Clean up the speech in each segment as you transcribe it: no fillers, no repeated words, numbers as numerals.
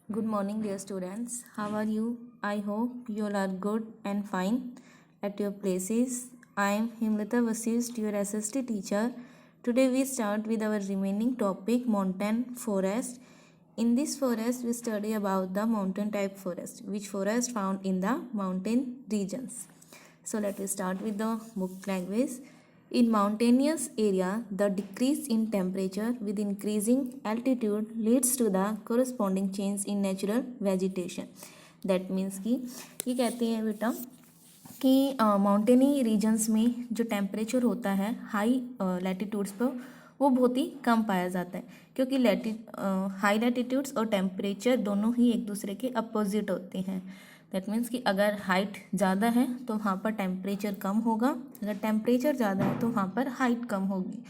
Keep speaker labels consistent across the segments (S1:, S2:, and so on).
S1: Good morning, dear students. How are you? I hope you all are good and fine at your places. I am Himlata Vasist, your SST teacher. Today we start with our remaining topic, mountain forest. In this forest, we study about the mountain type forest, which forest found in the mountain regions. So let us start with the book language. In mountainous area, the decrease in temperature with increasing altitude leads to the corresponding change in natural vegetation. That means कि ये कहते हैं बेटा कि माउंटेनी regions में जो temperature होता है हाई लैटिट्यूड्स पर वो बहुत ही कम पाया जाता है, क्योंकि हाई लैटिट्यूड्स और टेम्परेचर दोनों ही एक दूसरे के अपोजिट होते हैं. दैट मीन्स कि अगर हाइट ज़्यादा है तो वहाँ पर टेम्परेचर कम होगा, अगर टेम्परेचर ज़्यादा है तो वहाँ पर हाइट कम होगी.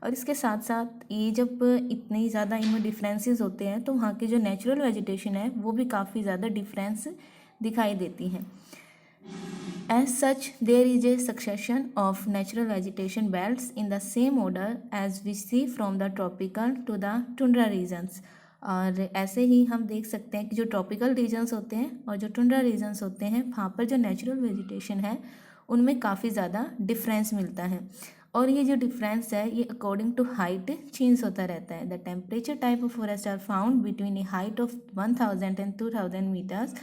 S1: और इसके साथ साथ ये जब इतने ज़्यादा इनमें डिफरेंसेस होते हैं तो वहाँ की जो नेचुरल वेजिटेशन है वो भी काफ़ी ज़्यादा डिफरेंस दिखाई देती है. As such, there is a succession of natural vegetation belts in the same order as we see from the tropical to the tundra regions. और ऐसे ही हम देख सकते हैं कि जो ट्रॉपिकल रीजन्स होते हैं और जो टुंड्रा रीजन्स होते हैं वहाँ पर जो नेचुरल वेजिटेशन है उनमें काफ़ी ज़्यादा डिफरेंस मिलता है. और ये जो डिफरेंस है ये अकॉर्डिंग टू हाइट चेंज होता रहता है. The temperature type of forest are found between a height of 1000 and 2000 meters.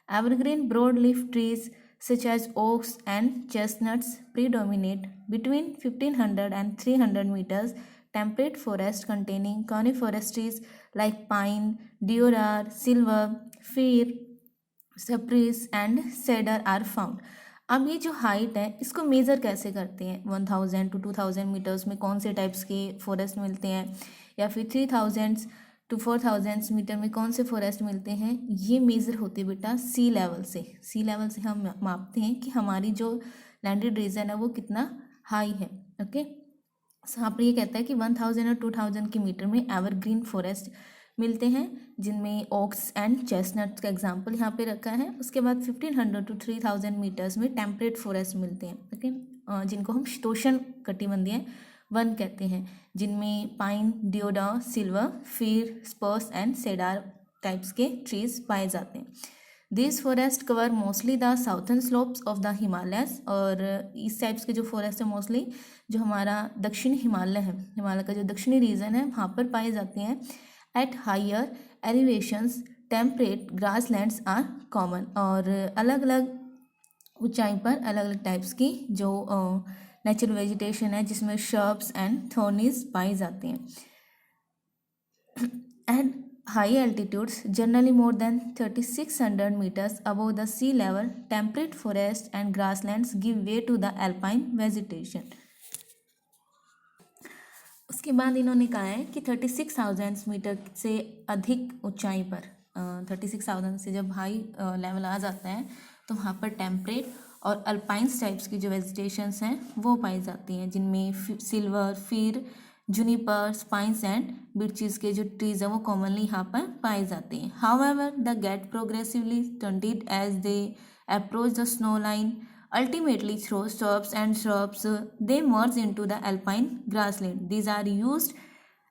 S1: Evergreen broadleaf trees such as oaks and chestnuts predominate. Between 1500 and 300 meters, temperate forest containing coniferous trees like pine, deodar, silver, fir, cypress and cedar are found. अब ये जो height है इसको measure कैसे करते हैं? 1000 to 2000 metres में कौन से टाइप्स के फॉरेस्ट मिलते हैं, या फिर 3000 to 4000 मीटर में कौन से फॉरेस्ट मिलते हैं? ये मेज़र होती है बेटा सी लेवल से. सी लेवल से हम मापते हैं कि हमारी जो लैंडेड रीजन है वो कितना हाई है. ओके, यहाँ पर ये कहता है कि 1000 और 2000 के मीटर में एवरग्रीन फॉरेस्ट मिलते हैं जिनमें ओक्स एंड चेस्टनट्स का एग्जांपल यहाँ पे रखा है. उसके बाद 1500 to 3000 मीटर्स में टेम्परेट फॉरेस्ट मिलते हैं. ओके, जिनको हम शीतोष्ण कटिबंधीय वन कहते हैं, जिनमें pine, deodar, silver, fir, spruce and cedar types के ट्रीज पाए जाते हैं. This forest cover mostly the southern slopes of the Himalayas. और इस टाइप्स के जो फॉरेस्ट है मोस्टली जो हमारा दक्षिण हिमालय है, हिमालय का जो दक्षिणी रीजन है वहाँ पर पाए जाते हैं. At higher elevations temperate grasslands are common. और अलग अलग ऊंचाई पर अलग अलग टाइप्स की जो नेचुरल वेजिटेशन है जिसमें शर्ब्स एंड थॉर्नीज पाई जाती हैं. At high altitudes generally more than 3600 meters above the sea level, temperate forest and grasslands give way to the alpine vegetation. उसके बाद इन्होंने कहा है कि 36,000 मीटर से अधिक ऊंचाई पर 36,000 से जब हाई लेवल आ जाता है तो वहाँ पर टेम्परेट और अल्पाइंस टाइप्स की जो वेजिटेशंस हैं वो पाई जाती हैं, जिनमें सिल्वर, फीर, जूनिपर, स्पाइंस एंड बिर्चेस के जो ट्रीज हैं वो कॉमनली यहाँ पर पाए जाते हैं. However the get progressively stunted as they approach the snow line. Ultimately, through shrubs and shrubs, they merge into the alpine grassland. These are used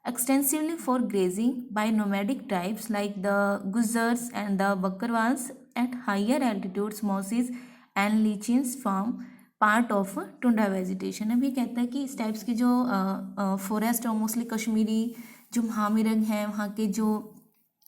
S1: extensively for grazing by nomadic tribes like the Guzars and the Bakarwals. At higher altitudes, mosses and lichens form part of tundra vegetation. अभी कहता है कि इस types की जो forest और mostly Kashmiri जो महामिरग हैं वहाँ के जो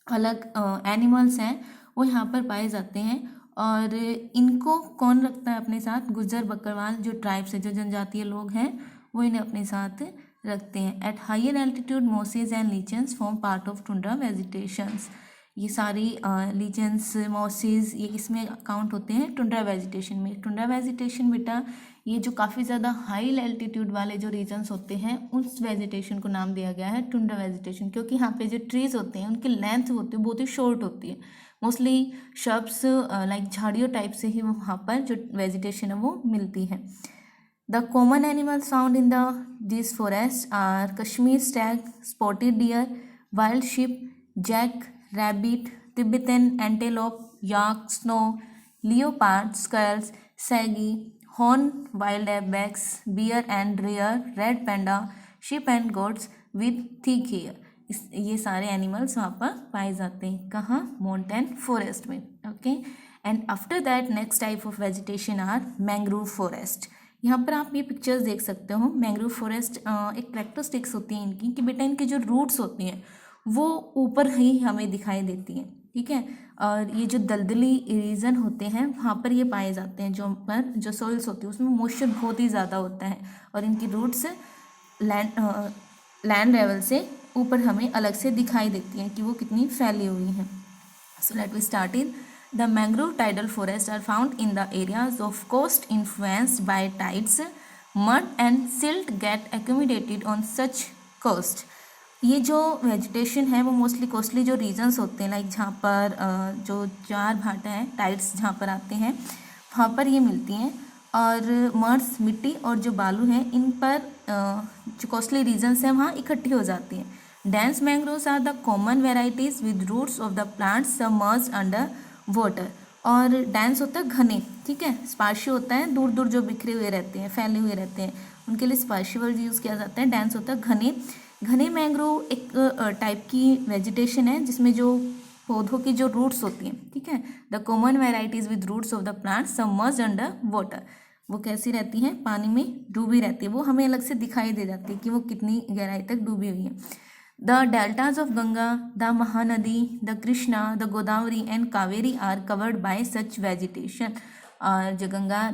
S1: अलग एनिमल्स हैं वो यहाँ पर पाए जाते हैं. और इनको कौन रखता है अपने साथ? गुज्जर बकरवाल जो ट्राइब्स है, जो जनजातीय लोग हैं वो इन्हें अपने साथ रखते हैं. At higher altitude mosses and lichens form part of tundra vegetations. ये सारी लीचन्स, मोसेज ये किसमें काउंट होते हैं? टुंड्रा वेजिटेशन में. टुंड्रा वेजिटेशन बेटा ये जो काफ़ी ज़्यादा हाई एल्टीट्यूड वाले जो रीजन्स होते हैं उस वेजिटेशन को नाम दिया गया है टुंड्रा वेजिटेशन, क्योंकि यहाँ पे जो ट्रीज होते हैं उनकी लेंथ होती है बहुत ही शॉर्ट होती है. मोस्टली शर्ब्स लाइक झाड़ियों टाइप से ही वहाँ पर जो वेजिटेशन है वो मिलती है. The common animals found in the this forest are Kashmir stag, spotted deer, wild sheep, jack, rabbit, Tibetan antelope, yak, snow leopard, squirrels, shaggy, horn wild ibex, bear and rare, red panda, sheep and goats with thick hair. ये सारे animals वहाँ पर पाए जाते हैं। कहाँ? Mountain forest में। Okay, and after that next type of vegetation are mangrove forest. यहाँ पर आप ये पिक्चर्स देख सकते हो। मैंग्रोव फॉरेस्ट एक कैरेक्टरिस्टिक्स होती है इनकी कि बेटा इनके जो रूट्स होती हैं वो ऊपर ही हमें दिखाई देती हैं, ठीक है। और ये जो दलदली रीजन होते हैं वहाँ पर ये पाए जाते हैं, जो सॉइल्स होती है उसमें मॉइस्चर बहुत ही ज़्यादा होता है, और इनकी रूट्स लैंड लेवल से ऊपर हमें अलग से दिखाई देती हैं कि वो कितनी फैली हुई हैं। So let we start in the mangrove tidal forest are found in the areas of coast influenced by tides, mud and silt get accumulated on such coast. ये जो वेजिटेशन है वो मोस्टली कोस्टली जो रीजन्स होते हैं, like जहाँ पर जो ज्वार भाटा है, टाइड्स जहाँ पर आते हैं वहाँ पर ये मिलती हैं, और मड्स मिट्टी और जो बालू हैं इन पर जो कोस्टली रीजन्स हैं वहाँ इकट्ठी हो जाती हैं। Dense mangroves are the common varieties with roots of the plants submerged under water. और डेंस होता है घने, ठीक है। स्पार्शी होता है दूर दूर जो बिखरे हुए रहते हैं, फैले हुए रहते हैं, उनके लिए स्पार्शी वर्ड यूज़ किया जाता है। डेंस होता है घने। घने मैंग्रोव एक टाइप की वेजिटेशन है जिसमें जो पौधों की जो रूट्स होती हैं, ठीक है। The common varieties with roots of the plant submerged under water. वो कैसी रहती हैं? पानी में डूबी रहती है। वो हमें अलग से दिखाई दे जाती है कि वो कितनी गहराई तक डूबी हुई है। The deltas of Ganga, the Mahanadi, the Krishna, the Godavari and Kaveri are covered by such vegetation. और जो गंगा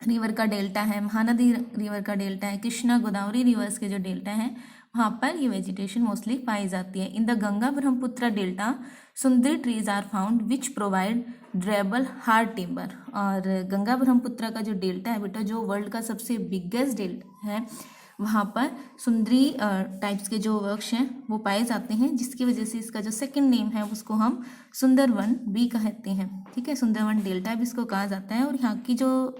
S1: रिवर का डेल्टा है, महानदी रिवर का डेल्टा है, कृष्णा गोदावरी रिवर्स के जो डेल्टा हैं वहाँ पर ये वेजिटेशन मोस्टली पाई जाती है। In the Ganga Brahmaputra delta sundari trees are found which provide durable hard timber. और गंगा ब्रह्मपुत्र का जो डेल्टा है बेटा, जो वर्ल्ड का सबसे बिगेस्ट डेल्टा है, वहाँ पर सुंदरी टाइप्स के जो वृक्ष हैं वो पाए जाते हैं, जिसकी वजह से इसका जो सेकंड नेम है उसको हम सुंदरवन भी कहते हैं, ठीक है। सुंदरवन डेल्टा भी इसको कहा जाता है। और यहाँ की जो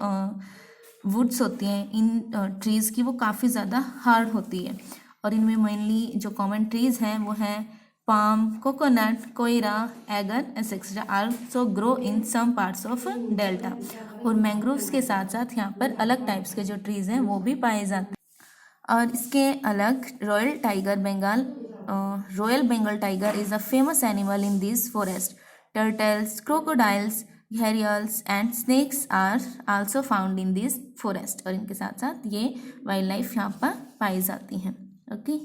S1: वुड्स होती हैं इन ट्रीज़ की वो काफ़ी ज़्यादा हार्ड होती है, और इनमें मेनली जो कॉमन ट्रीज़ हैं वो हैं palm, coconut, keora, agar etcetera also grow in some parts of delta. और मैंग्रोव्स के साथ साथ यहाँ पर अलग टाइप्स के जो ट्रीज़ हैं वो भी पाए जाते हैं। और इसके अलग royal Bengal tiger is a famous animal in this forest. Turtles, crocodiles, gharials and snakes are also found in this forest. और इनके साथ साथ ये वाइल्ड लाइफ यहाँ पर पाई जाती हैं। Okay,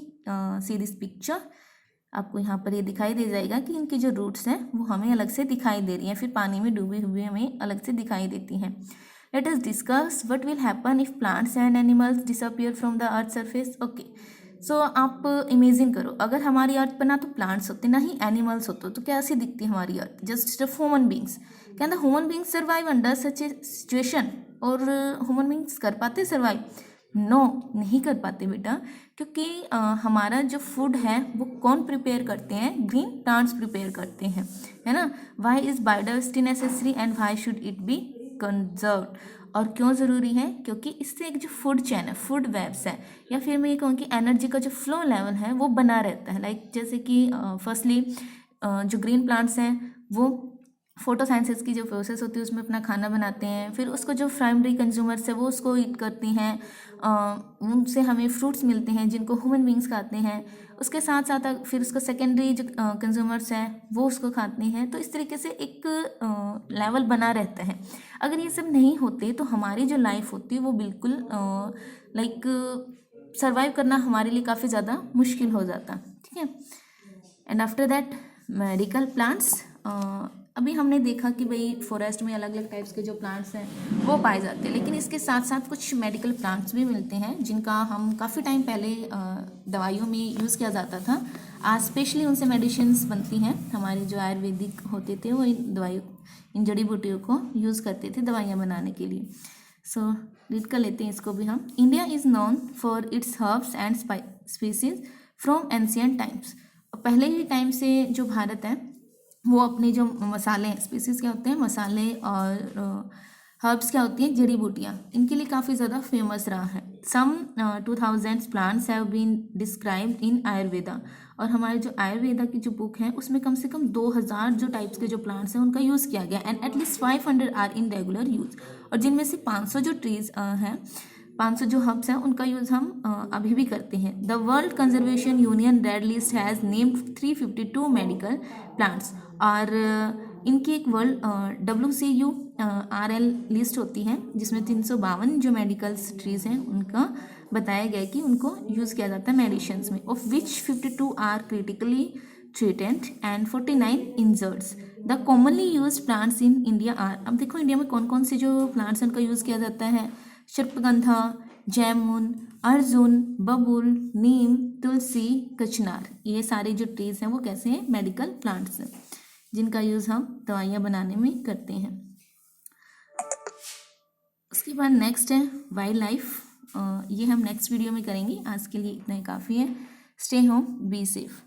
S1: see this picture. आपको यहाँ पर ये दिखाई दे जाएगा कि इनकी जो रूट्स हैं वो हमें अलग से दिखाई दे रही हैं, फिर पानी में डूबी हुई हमें अलग से दिखाई देती हैं। Let us discuss what will happen if plants and animals disappear from the earth surface. Okay, so आप इमेजिन करो अगर हमारी अर्थ पर ना तो प्लांट्स होते ना ही एनिमल्स होते तो कैसी दिखती हमारी अर्थ? जस्ट सिर्फ human beings. Can the human beings survive under such A situation? और ह्यूमन बींग्स कर पाते सर्वाइव? नो, नहीं कर पाते बेटा, क्योंकि हमारा जो फूड है वो कौन प्रिपेयर करते हैं? ग्रीन प्लांट्स प्रिपेयर करते हैं, है ना। Why is biodiversity necessary and why should it be conserve? और क्यों ज़रूरी है? क्योंकि इससे एक जो फूड चैन है, फूड वेब्स है, या फिर मैं ये कहूँ कि एनर्जी का जो फ्लो लेवल है वो बना रहता है। लाइक जैसे कि फर्स्टली जो ग्रीन प्लांट्स हैं वो फोटोसाइंसिस की जो प्रोसेस होती है उसमें अपना खाना बनाते हैं, फिर उसको जो प्राइमरी कंज्यूमर्स है वो उसको ईट करती हैं, उनसे हमें फ्रूट्स मिलते हैं जिनको ह्यूमन बींग्स खाते हैं। उसके साथ साथ फिर उसको सेकेंडरी जो कंज्यूमर्स हैं वो उसको खाते हैं। तो इस तरीके से एक लेवल बना रहता है। अगर ये सब नहीं होते तो हमारी जो लाइफ होती है वो बिल्कुल लाइक सर्वाइव करना हमारे लिए काफ़ी ज़्यादा मुश्किल हो जाता, ठीक है। And after that medical plants. अभी हमने देखा कि भाई फॉरेस्ट में अलग अलग टाइप्स के जो प्लांट्स हैं वो पाए जाते हैं, लेकिन इसके साथ साथ कुछ मेडिकल प्लांट्स भी मिलते हैं जिनका हम काफ़ी टाइम पहले दवाइयों में यूज़ किया जाता था। आज स्पेशली उनसे मेडिसिन्स बनती हैं। हमारे जो आयुर्वेदिक होते थे वो इन जड़ी बूटियों को यूज़ करते थे दवाइयाँ बनाने के लिए। सो रीड कर लेते हैं इसको भी हम। India is known for its herbs and species from ancient times. पहले ही टाइम से जो भारत है वो अपने जो मसाले, स्पीसीज क्या होते हैं? मसाले, और हर्ब्स क्या होती हैं? जड़ी बूटियाँ, इनके लिए काफ़ी ज़्यादा फेमस रहा है। Some 2000 plants have been described in Ayurveda. और हमारे जो आयुर्वेदा की जो बुक है उसमें कम से कम 2000 जो टाइप्स के जो प्लांट्स हैं उनका यूज़ किया गया। And at least 500 are in regular use. और जिनमें से 500 जो ट्रीज़ हैं 500 जो हब्स हैं उनका यूज़ हम अभी भी करते हैं। The world conservation union red list has named 352 medical plants. और इनकी एक वर्ल्ड WCURL लिस्ट होती है जिसमें 352 जो मेडिकल ट्रीज हैं उनका बताया गया है कि उनको यूज़ किया जाता है मेडिसिन्स में, of which 52 are critically treated and 49 injured. The commonly use plants in India are, अब देखो इंडिया में कौन कौन से जो प्लांट्स हैं उनका यूज़ किया जाता है। सर्पगंधा, जैमुन, अर्जुन, बबूल, नीम, तुलसी, कचनार, ये सारे जो ट्रीज हैं वो कैसे हैं, मेडिकल प्लांट्स हैं जिनका यूज़ हम दवाइयाँ बनाने में करते हैं। उसके बाद नेक्स्ट है वाइल्ड लाइफ, ये हम नेक्स्ट वीडियो में करेंगे। आज के लिए इतना ही काफ़ी है। Stay home, be safe.